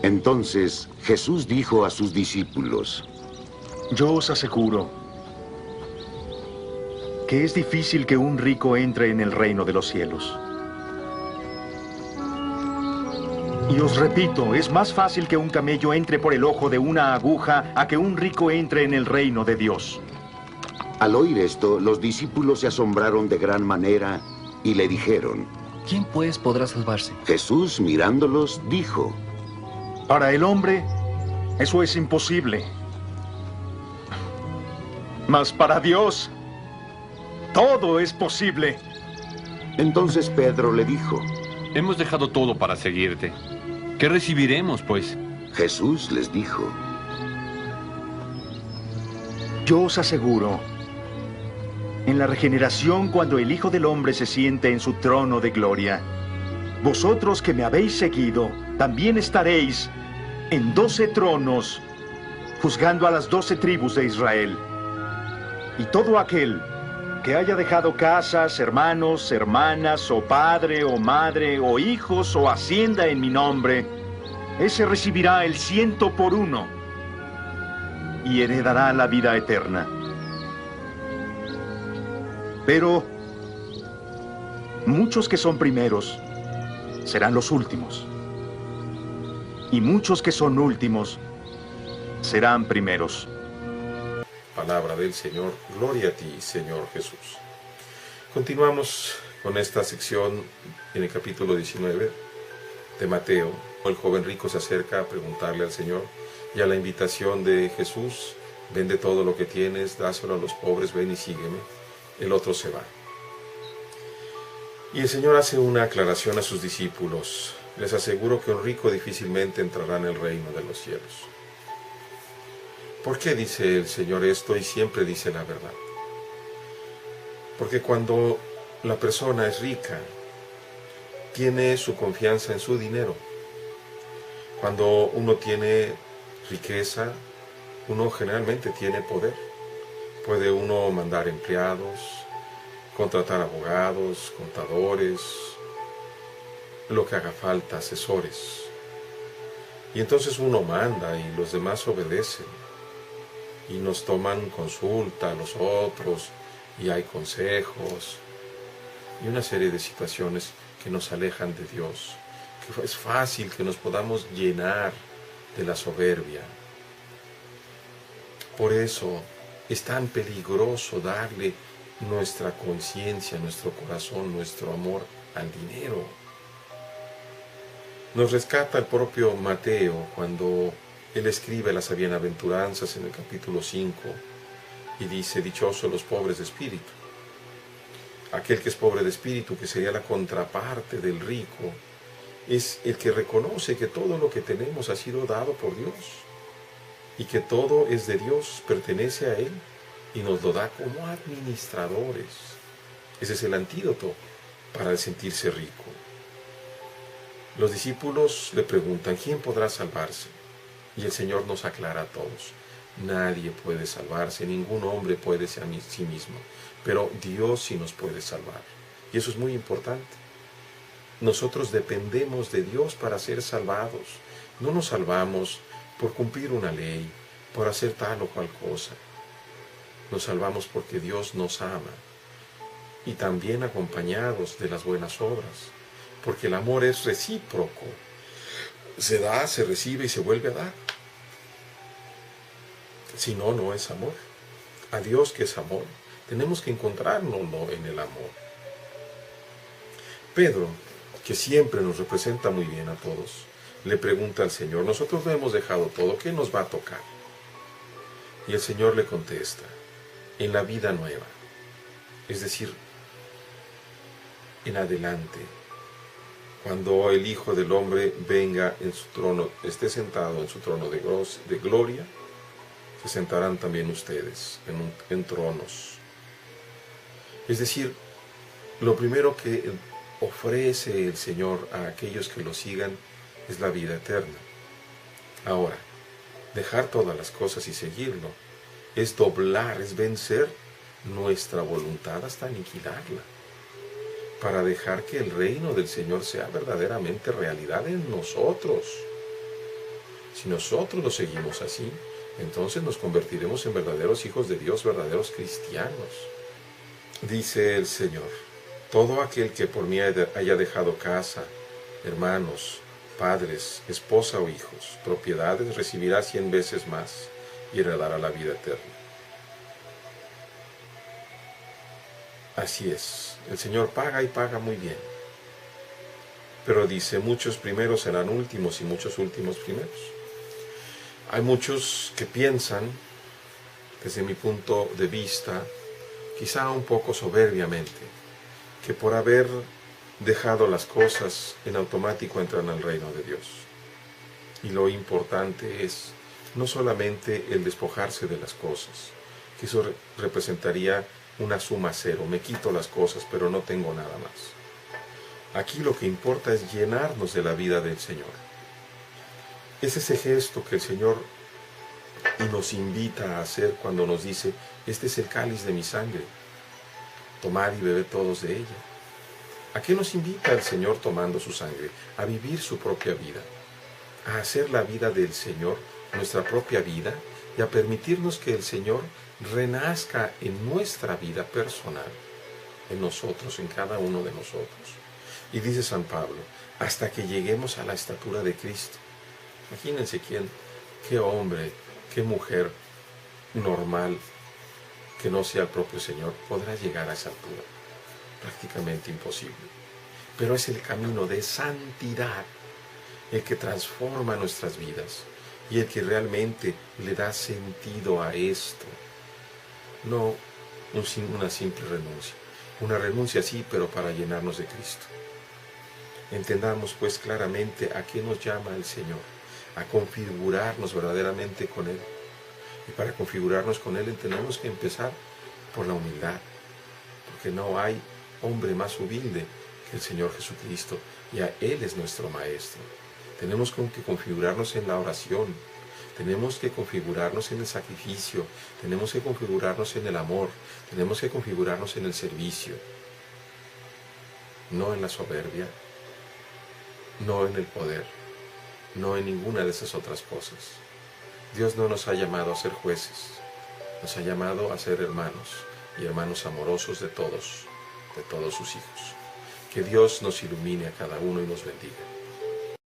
Entonces Jesús dijo a sus discípulos: Yo os aseguro que es difícil que un rico entre en el reino de los cielos. Y os repito, es más fácil que un camello entre por el ojo de una aguja a que un rico entre en el reino de Dios. Al oír esto, los discípulos se asombraron de gran manera y le dijeron: ¿Quién pues podrá salvarse? Jesús, mirándolos, dijo: Para el hombre, eso es imposible. Mas para Dios, todo es posible. Entonces Pedro le dijo: Hemos dejado todo para seguirte. ¿Qué recibiremos, pues? Jesús les dijo: Yo os aseguro, en la regeneración, cuando el Hijo del Hombre se siente en su trono de gloria, vosotros que me habéis seguido, también estaréis en 12 tronos, juzgando a las 12 tribus de Israel. Y todo aquel que haya dejado casas, hermanos, hermanas, o padre, o madre, o hijos, o hacienda en mi nombre, ese recibirá el 100 por 1 y heredará la vida eterna. Pero muchos que son primeros serán los últimos, y muchos que son últimos serán primeros. Palabra del Señor, gloria a ti, Señor Jesús. Continuamos con esta sección en el capítulo 19 de Mateo. El joven rico se acerca a preguntarle al Señor, y a la invitación de Jesús: vende todo lo que tienes, dáselo a los pobres, ven y sígueme. El otro se va. Y el Señor hace una aclaración a sus discípulos: les aseguro que un rico difícilmente entrará en el reino de los cielos. ¿Por qué dice el Señor esto y siempre dice la verdad? Porque cuando la persona es rica, tiene su confianza en su dinero. Cuando uno tiene riqueza, uno generalmente tiene poder. Puede uno mandar empleados, contratar abogados, contadores, lo que haga falta, asesores. Y entonces uno manda y los demás obedecen. Y nos toman consulta a los otros, y hay consejos, y una serie de situaciones que nos alejan de Dios, que es fácil que nos podamos llenar de la soberbia. Por eso es tan peligroso darle nuestra conciencia, nuestro corazón, nuestro amor al dinero. Nos rescata el propio Mateo cuando él escribe las bienaventuranzas en el capítulo 5 y dice: dichosos los pobres de espíritu. Aquel que es pobre de espíritu, que sería la contraparte del rico, es el que reconoce que todo lo que tenemos ha sido dado por Dios y que todo es de Dios, pertenece a Él y nos lo da como administradores. Ese es el antídoto para el sentirse rico. Los discípulos le preguntan: ¿quién podrá salvarse? Y el Señor nos aclara a todos: nadie puede salvarse, ningún hombre puede ser a sí mismo, pero Dios sí nos puede salvar. Y eso es muy importante. Nosotros dependemos de Dios para ser salvados. No nos salvamos por cumplir una ley, por hacer tal o cual cosa. Nos salvamos porque Dios nos ama, y también acompañados de las buenas obras, porque el amor es recíproco. Se da, se recibe y se vuelve a dar. Si no, no es amor. A Dios, que es amor, tenemos que encontrarnos en el amor. Pedro, que siempre nos representa muy bien a todos, le pregunta al Señor: nosotros lo hemos dejado todo, ¿qué nos va a tocar? Y el Señor le contesta: en la vida nueva, es decir, en adelante, cuando el Hijo del Hombre venga en su trono, esté sentado en su trono de gloria, se sentarán también ustedes en tronos. Es decir, lo primero que ofrece el Señor a aquellos que lo sigan es la vida eterna. Ahora, dejar todas las cosas y seguirlo es doblar, es vencer nuestra voluntad hasta aniquilarla, para dejar que el reino del Señor sea verdaderamente realidad en nosotros. Si nosotros lo seguimos así, entonces nos convertiremos en verdaderos hijos de Dios, verdaderos cristianos. Dice el Señor: todo aquel que por mí haya dejado casa, hermanos, padres, esposa o hijos, propiedades, recibirá 100 veces más y heredará la vida eterna. Así es, el Señor paga y paga muy bien. Pero dice, muchos primeros serán últimos y muchos últimos primeros. Hay muchos que piensan, desde mi punto de vista, quizá un poco soberbiamente, que por haber dejado las cosas en automático entran al reino de Dios. Y lo importante es no solamente el despojarse de las cosas, que eso representaría una suma cero, me quito las cosas pero no tengo nada más. Aquí lo que importa es llenarnos de la vida del Señor. Es ese gesto que el Señor nos invita a hacer cuando nos dice, este es el cáliz de mi sangre, tomad y bebed todos de ella. ¿A qué nos invita el Señor tomando su sangre? A vivir su propia vida, a hacer la vida del Señor nuestra propia vida y a permitirnos que el Señor renazca en nuestra vida personal, en nosotros, en cada uno de nosotros. Y dice San Pablo, hasta que lleguemos a la estatura de Cristo. Imagínense qué hombre, qué mujer normal que no sea el propio Señor podrá llegar a esa altura. Prácticamente imposible. Pero es el camino de santidad el que transforma nuestras vidas y el que realmente le da sentido a esto. No una simple renuncia. Una renuncia sí, pero para llenarnos de Cristo. Entendamos pues claramente a qué nos llama el Señor, a configurarnos verdaderamente con Él. Y para configurarnos con Él tenemos que empezar por la humildad, porque no hay hombre más humilde que el Señor Jesucristo, y a Él es nuestro Maestro. Tenemos que configurarnos en la oración, tenemos que configurarnos en el sacrificio, tenemos que configurarnos en el amor, tenemos que configurarnos en el servicio, no en la soberbia, no en el poder, no en ninguna de esas otras cosas. Dios no nos ha llamado a ser jueces, nos ha llamado a ser hermanos y hermanos amorosos de todos sus hijos. Que Dios nos ilumine a cada uno y nos bendiga.